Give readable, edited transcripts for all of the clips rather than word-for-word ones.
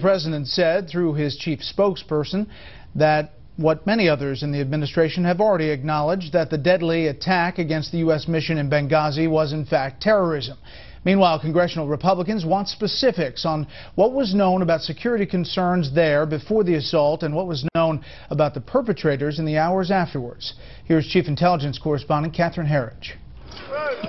The president said through his chief spokesperson that what many others in the administration have already acknowledged, that the deadly attack against the U.S. mission in Benghazi was in fact terrorism. Meanwhile, congressional Republicans want specifics on what was known about security concerns there before the assault and what was known about the perpetrators in the hours afterwards. Here's Chief Intelligence Correspondent Catherine Herridge.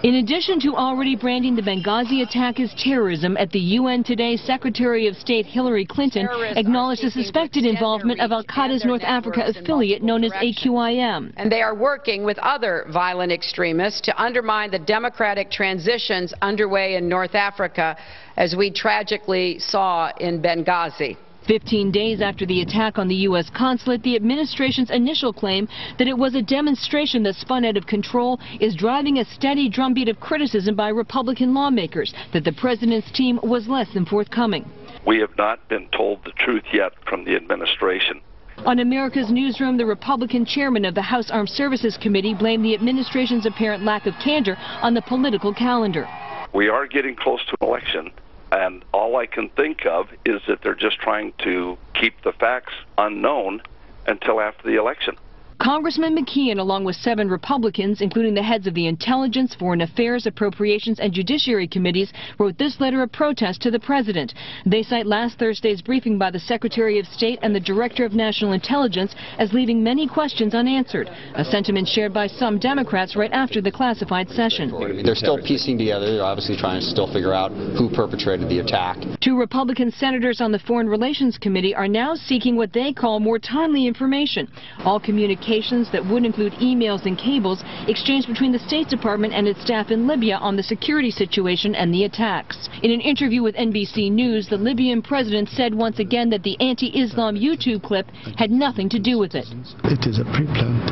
In addition to already branding the Benghazi attack as terrorism, at the UN today, Secretary of State Hillary Clinton acknowledged the suspected involvement of al-Qaeda's North Africa affiliate known as AQIM. And they are working with other violent extremists to undermine the democratic transitions underway in North Africa, as we tragically saw in Benghazi. 15 days after the attack on the U.S. consulate, the administration's initial claim that it was a demonstration that spun out of control is driving a steady drumbeat of criticism by Republican lawmakers that the president's team was less than forthcoming. We have not been told the truth yet from the administration. On America's Newsroom, the Republican chairman of the House Armed Services Committee blamed the administration's apparent lack of candor on the political calendar. We are getting close to an election, and all I can think of is that they're just trying to keep the facts unknown until after the election. Congressman McKeon, along with 7 Republicans, including the heads of the Intelligence, Foreign Affairs, Appropriations, and Judiciary Committees, wrote this letter of protest to the president. They cite last Thursday's briefing by the Secretary of State and the Director of National Intelligence as leaving many questions unanswered, a sentiment shared by some Democrats right after the classified session. They're still piecing together. They're obviously trying to still figure out who perpetrated the attack. 2 Republican senators on the Foreign Relations Committee are now seeking what they call more timely information. All communications that would include emails and cables exchanged between the State Department and its staff in Libya on the security situation and the attacks. In an interview with NBC News, the Libyan president said once again that the anti-Islam YouTube clip had nothing to do with it. It is a pre-planned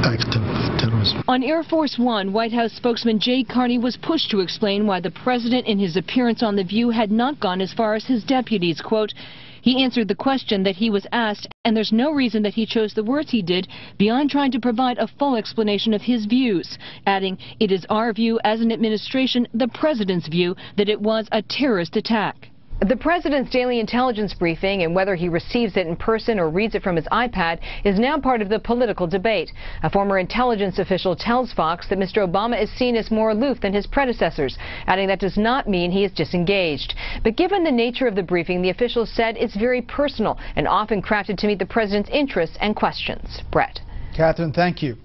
act of terrorism. On Air Force One, White House spokesman Jay Carney was pushed to explain why the president in his appearance on The View had not gone as far as his deputies. Quote, he answered the question that he was asked, and there's no reason that he chose the words he did beyond trying to provide a full explanation of his views, adding, it is our view as an administration, the president's view, that it was a terrorist attack. The president's daily intelligence briefing, and whether he receives it in person or reads it from his iPad, is now part of the political debate. A former intelligence official tells Fox that Mr. Obama is seen as more aloof than his predecessors, adding that does not mean he is disengaged. But given the nature of the briefing, the official said it's very personal and often crafted to meet the president's interests and questions. Brett. Catherine, thank you.